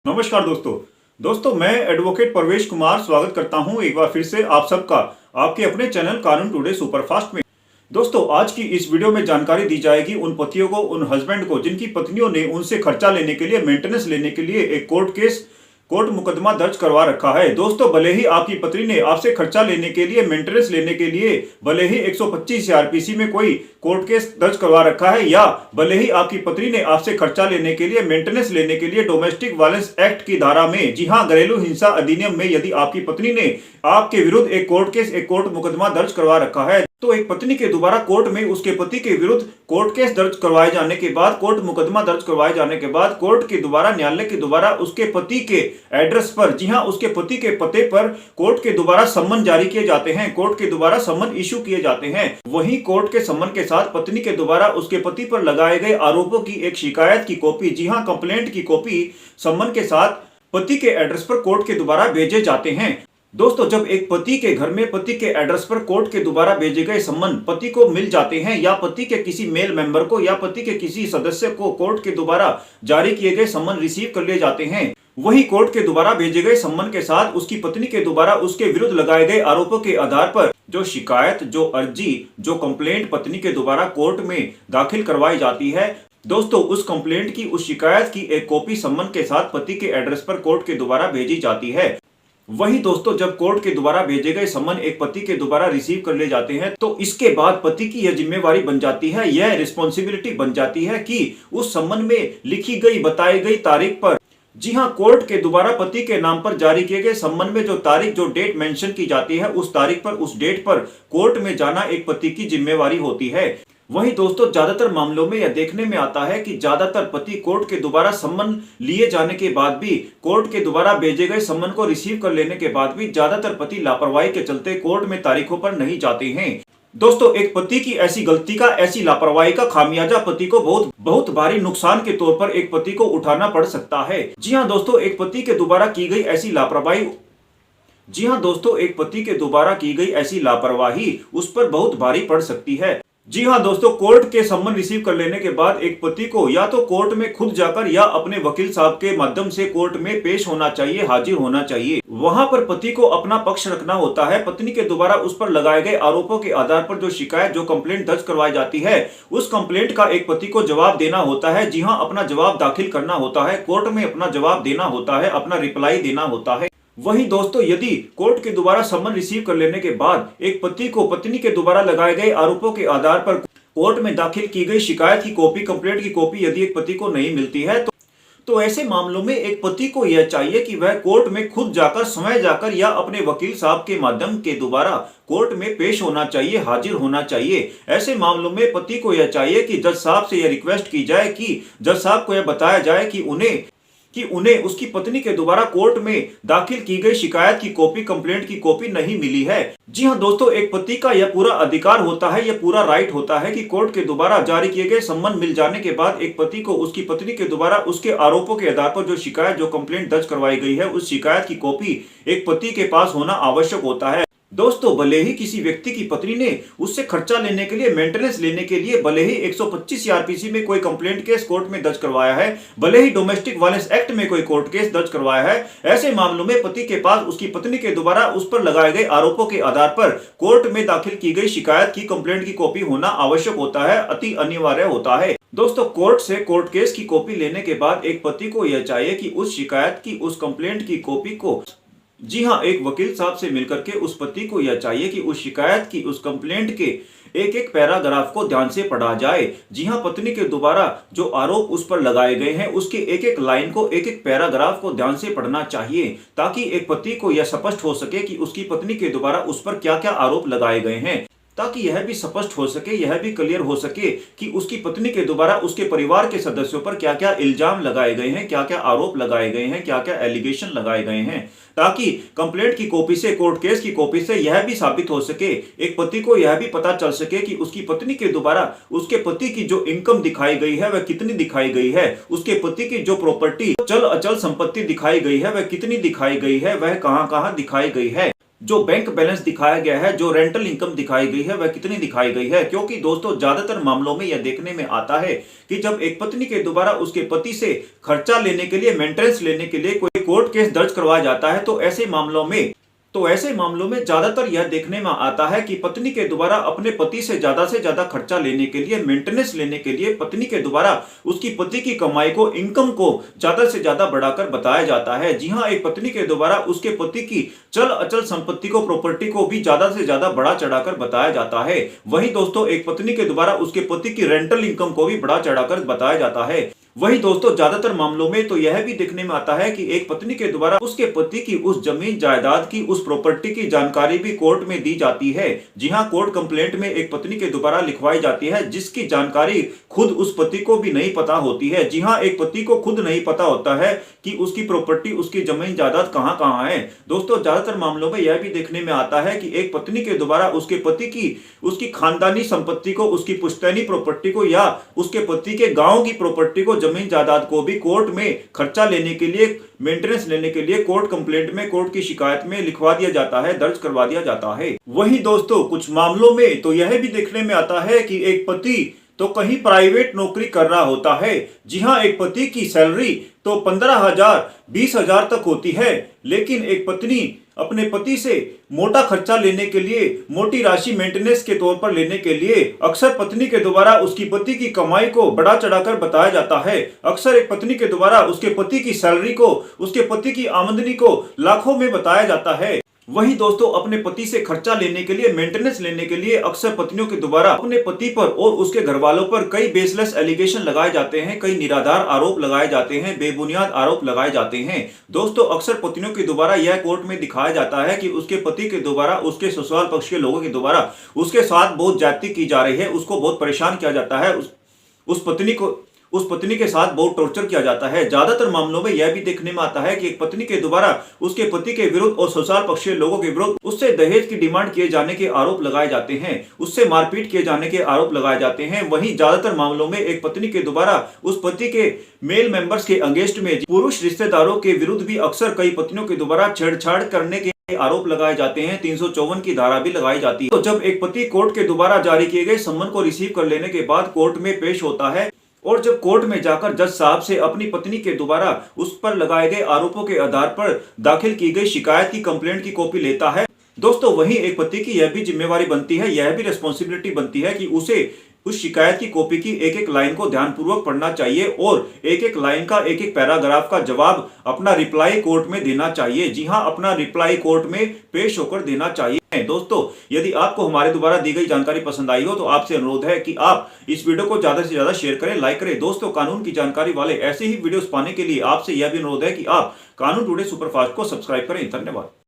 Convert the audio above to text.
नमस्कार दोस्तों मैं एडवोकेट परवेश कुमार स्वागत करता हूं एक बार फिर से आप सबका आपके अपने चैनल कानून टुडे सुपरफास्ट में। दोस्तों आज की इस वीडियो में जानकारी दी जाएगी उन पतियों को, उन हस्बैंड को जिनकी पत्नियों ने उनसे खर्चा लेने के लिए, मेंटेनेंस लेने के लिए एक कोर्ट मुकदमा दर्ज करवा रखा है। दोस्तों भले ही आपकी पत्नी ने आपसे खर्चा लेने के लिए, मेंटेनेंस लेने के लिए भले ही 125 सीआरपीसी में कोई कोर्ट केस दर्ज करवा रखा है, या भले ही आपकी पत्नी ने आपसे खर्चा लेने के लिए, मेंटेनेंस लेने के लिए डोमेस्टिक वायलेंस एक्ट की धारा में, जी हां, घरेलू हिंसा अधिनियम में यदि आपकी पत्नी ने आपके विरुद्ध एक कोर्ट मुकदमा दर्ज करवा रखा है, तो एक पत्नी के दोबारा कोर्ट में उसके पति के विरुद्ध कोर्ट केस दर्ज करवाए जाने के बाद, कोर्ट मुकदमा दर्ज करवाए जाने के बाद, कोर्ट के दोबारा, न्यायालय के दोबारा उसके पति के एड्रेस पर, जी हां, उसके पति के पते पर कोर्ट के दोबारा सम्मन जारी किए जाते हैं, कोर्ट के दोबारा सम्मन इशू किए जाते हैं। वहीं कोर्ट के सम्मन के साथ पत्नी के दोबारा उसके पति पर लगाए गए आरोपों की एक शिकायत की कॉपी, जी हां, कंप्लेंट की कॉपी सम्मन के साथ पति के एड्रेस पर कोर्ट के दोबारा भेजे जाते हैं। दोस्तों जब एक पति के घर में पति के एड्रेस पर कोर्ट के दोबारा भेजे गए सम्मन पति को मिल जाते हैं, या पति के किसी मेल मेंबर को या पति के किसी सदस्य को कोर्ट के दोबारा जारी किए गए सम्मन रिसीव कर लिए जाते हैं, वही कोर्ट के दोबारा भेजे गए सम्मन के साथ उसकी पत्नी के दोबारा उसके विरुद्ध लगाए गए आरोपों के आधार पर जो शिकायत, जो अर्जी, जो कंप्लेंट पत्नी के दोबारा कोर्ट में दाखिल करवाई जाती है, दोस्तों उस कंप्लेंट की, उस शिकायत की एक कॉपी सम्मन के साथ पति के एड्रेस पर कोर्ट के दोबारा भेजी जाती है। वही दोस्तों जब कोर्ट के द्वारा भेजे गए सम्मन एक पति के द्वारा रिसीव कर ले जाते हैं, तो इसके बाद पति की यह जिम्मेवारी बन जाती है, यह रिस्पॉन्सिबिलिटी बन जाती है कि उस सम्मन में लिखी गई, बताई गई तारीख पर, जी हां, कोर्ट के द्वारा पति के नाम पर जारी किए गए सम्मन में जो तारीख, जो डेट मेंशन की जाती है, उस तारीख पर, उस डेट पर कोर्ट में जाना एक पति की जिम्मेवारी होती है। वहीं दोस्तों ज्यादातर मामलों में यह देखने में आता है कि ज्यादातर पति कोर्ट के दोबारा सम्मन लिए जाने के बाद भी, कोर्ट के दोबारा भेजे गए सम्मन को रिसीव कर लेने के बाद भी ज्यादातर पति लापरवाही के चलते कोर्ट में तारीखों पर नहीं जाते हैं। दोस्तों एक पति की ऐसी गलती का, ऐसी लापरवाही का खामियाजा पति को बहुत भारी नुकसान के तौर पर एक पति को उठाना पड़ सकता है। जी हाँ दोस्तों, एक पति के दोबारा की गई ऐसी लापरवाही, जी हाँ दोस्तों, एक पति के दोबारा की गई ऐसी लापरवाही उस पर बहुत भारी पड़ सकती है। जी हाँ दोस्तों, कोर्ट के सम्मन रिसीव कर लेने के बाद एक पति को या तो कोर्ट में खुद जाकर या अपने वकील साहब के माध्यम से कोर्ट में पेश होना चाहिए, हाजिर होना चाहिए। वहां पर पति को अपना पक्ष रखना होता है। पत्नी के द्वारा उस पर लगाए गए आरोपों के आधार पर जो शिकायत, जो कंप्लेंट दर्ज करवाई जाती है, उस कंप्लेंट का एक पति को जवाब देना होता है। जी हाँ, अपना जवाब दाखिल करना होता है, कोर्ट में अपना जवाब देना होता है, अपना रिप्लाई देना होता है। वहीं दोस्तों यदि कोर्ट के दोबारा सम्मन रिसीव कर लेने के बाद एक पति को पत्नी के द्वारा लगाए गए आरोपों के आधार पर कोर्ट में दाखिल की गई शिकायत की कॉपी, कंप्लेंट की कॉपी यदि एक पति को नहीं मिलती है, तो ऐसे मामलों में एक पति को यह चाहिए कि वह कोर्ट में खुद जाकर, समय जाकर, या अपने वकील साहब के माध्यम के द्वारा कोर्ट में पेश होना चाहिए, हाजिर होना चाहिए। ऐसे मामलों में पति को यह चाहिए कि जज साहब से यह रिक्वेस्ट की जाए, कि जज साहब को यह बताया जाए कि उन्हें उसकी पत्नी के द्वारा कोर्ट में दाखिल की गई शिकायत की कॉपी, कंप्लेंट की कॉपी नहीं मिली है। जी हां दोस्तों, एक पति का यह पूरा अधिकार होता है, यह पूरा राइट होता है कि कोर्ट के द्वारा जारी किए गए सम्मन मिल जाने के बाद एक पति को उसकी पत्नी के द्वारा उसके आरोपों के आधार पर जो शिकायत, जो कंप्लेंट दर्ज करवाई गई है, उस शिकायत की कॉपी एक पति के पास होना आवश्यक होता है। दोस्तों भले ही किसी व्यक्ति की पत्नी ने उससे खर्चा लेने के लिए, मेंटेनेंस लेने के लिए भले ही 125 सीआरपीसी में कोई कंप्लेंट केस कोर्ट में दर्ज करवाया है, भले ही डोमेस्टिक वायलेंस एक्ट में कोई कोर्ट केस दर्ज करवाया है, ऐसे मामलों में पति के पास उसकी पत्नी के द्वारा उस पर लगाए गए आरोपों के आधार पर कोर्ट में दाखिल की गई शिकायत की, कंप्लेंट की कॉपी होना आवश्यक होता है, अति अनिवार्य होता है। दोस्तों कोर्ट से कोर्ट केस की कॉपी लेने के बाद एक पति को यह चाहिए कि उस शिकायत की, उस कंप्लेंट की कॉपी को, जी हां, एक वकील साहब से मिलकर के उस पति को यह चाहिए कि उस शिकायत की, उस कंप्लेंट के एक एक पैराग्राफ को ध्यान से पढ़ा जाए। जी हां, पत्नी के द्वारा जो आरोप उस पर लगाए गए हैं, उसके एक एक लाइन को, एक एक पैराग्राफ को ध्यान से पढ़ना चाहिए, ताकि एक पति को यह स्पष्ट हो सके कि उसकी पत्नी के द्वारा उस पर क्या क्या आरोप लगाए गए हैं, ताकि यह भी स्पष्ट हो सके, यह भी क्लियर हो सके कि उसकी पत्नी के द्वारा उसके परिवार के सदस्यों पर क्या क्या इल्जाम लगाए गए हैं, क्या क्या आरोप लगाए गए हैं, क्या क्या एलिगेशन लगाए गए हैं, ताकि कंप्लेंट की कॉपी से, कोर्ट केस की कॉपी से यह भी साबित हो सके, एक पति को यह भी पता चल सके कि उसकी पत्नी के द्वारा उसके पति की जो इनकम दिखाई गई है वह कितनी दिखाई गई है, उसके पति की जो प्रॉपर्टी, चल अचल संपत्ति दिखाई गई है वह कितनी दिखाई गई है, वह कहां कहां दिखाई गई है। जो बैंक बैलेंस दिखाया गया है, जो रेंटल इनकम दिखाई गई है, वह कितनी दिखाई गई है। क्योंकि दोस्तों ज्यादातर मामलों में यह देखने में आता है कि जब एक पत्नी के द्वारा उसके पति से खर्चा लेने के लिए, मेंटेनेंस लेने के लिए कोई कोर्ट केस दर्ज करवाया जाता है, तो ऐसे मामलों में ज्यादातर यह देखने में आता है कि पत्नी के द्वारा अपने पति से ज्यादा खर्चा लेने के लिए, मेंटेनेंस लेने के लिए पत्नी के द्वारा उसकी पति की कमाई को, इनकम को ज्यादा से ज्यादा बढ़ाकर बताया जाता है। जी हां, एक पत्नी के द्वारा उसके पति की चल अचल संपत्ति को, प्रॉपर्टी को भी ज्यादा से ज्यादा बढ़ा चढ़ाकर बताया जाता है। वहीं दोस्तों एक पत्नी के द्वारा उसके पति की रेंटल इनकम को भी बढ़ा चढ़ाकर बताया जाता है। वही दोस्तों ज्यादातर मामलों में तो यह भी देखने में आता है कि एक पत्नी के द्वारा उसके पति की उस जमीन जायदाद की, उस प्रॉपर्टी की जानकारी भी कोर्ट में दी जाती है। जी हां, कोर्ट कंप्लेंट में एक पत्नी के द्वारा लिखवाई जाती है जिसकी जानकारी खुद उस पति को भी नहीं पता होती है। जी हां, एक पति को खुद नहीं पता होता है कि उसकी प्रॉपर्टी, उसकी जमीन जायदाद कहां कहां है। दोस्तों ज्यादातर मामलों में यह भी देखने में आता है कि एक पत्नी के द्वारा उसके पति की, उसकी खानदानी संपत्ति को, उसकी पुश्तैनी प्रॉपर्टी को या उसके पति के गांव की प्रॉपर्टी को, जमीन जायदाद को भी कोर्ट में खर्चा लेने के लिए, मेंटेनेंस लेने के लिए कोर्ट कंप्लेंट में, कोर्ट की शिकायत में लिखवा दिया जाता है, दर्ज करवा दिया जाता है। वहीं दोस्तों कुछ मामलों में तो यह भी देखने में आता है कि एक पति तो कहीं प्राइवेट नौकरी कर रहा होता है। जी हां, एक पति की सैलरी तो 15,000, 20,000 तक होती है, लेकिन एक पत्नी अपने पति से मोटा खर्चा लेने के लिए, मोटी राशि मेंटेनेंस के तौर पर लेने के लिए अक्सर पत्नी के द्वारा उसकी पति की कमाई को बढ़ा चढ़ाकर बताया जाता है। अक्सर एक पत्नी के द्वारा उसके पति की सैलरी को, उसके पति की आमदनी को लाखों में बताया जाता है। वहीं दोस्तों अपने पति से खर्चा लेने के लिए, मेंटेनेंस लेने के लिए अक्सर पत्नियों के द्वारा अपने पति पर और उसके घर वालों पर कई बेसलेस एलिगेशन लगाए जाते हैं, कई निराधार आरोप लगाए जाते हैं, बेबुनियाद आरोप लगाए जाते हैं। दोस्तों अक्सर पत्नियों के द्वारा यह कोर्ट में दिखाया जाता है कि उसके पति के द्वारा, उसके ससुराल पक्ष के लोगों के द्वारा उसके साथ बहुत ज्यादती की जा रही है, उसको बहुत परेशान किया जाता है, उस पत्नी के साथ बहुत टॉर्चर किया जाता है। ज्यादातर मामलों में यह भी देखने में आता है कि एक पत्नी के द्वारा उसके पति के विरुद्ध और ससुराल पक्ष के लोगों के विरुद्ध उससे दहेज की डिमांड किए जाने के आरोप लगाए जाते हैं, उससे मारपीट किए जाने के आरोप लगाए जाते हैं। वहीं ज्यादातर मामलों में एक पत्नी के द्वारा उस पति के मेल मेंबर्स के अगेंस्ट में, पुरुष रिश्तेदारों के विरुद्ध भी अक्सर कई पत्नियों के द्वारा छेड़छाड़ करने के आरोप लगाए जाते हैं। 354 की धारा भी लगाई जाती है। तो जब एक पति कोर्ट के द्वारा जारी किए गए सम्मन को रिसीव कर लेने के बाद कोर्ट में पेश होता है और जब कोर्ट में जाकर जज साहब से अपनी पत्नी के द्वारा उस पर लगाए गए आरोपों के आधार पर दाखिल की गई शिकायत की, कंप्लेंट की कॉपी लेता है, दोस्तों वहीं एक पति की यह भी जिम्मेवारी बनती है, यह भी रिस्पॉन्सिबिलिटी बनती है कि उसे उस शिकायत की कॉपी की एक एक लाइन को ध्यानपूर्वक पढ़ना चाहिए और एक एक लाइन का, एक एक पैराग्राफ का जवाब, अपना रिप्लाई कोर्ट में देना चाहिए। जी हां, अपना रिप्लाई कोर्ट में पेश होकर देना चाहिए। दोस्तों यदि आपको हमारे द्वारा दी गई जानकारी पसंद आई हो तो आपसे अनुरोध है कि आप इस वीडियो को ज्यादा से ज्यादा शेयर करें, लाइक करें। दोस्तों कानून की जानकारी वाले ऐसे ही वीडियोस पाने के लिए आपसे यह भी अनुरोध है कि आप कानून टुडे सुपरफास्ट को सब्सक्राइब करें। धन्यवाद।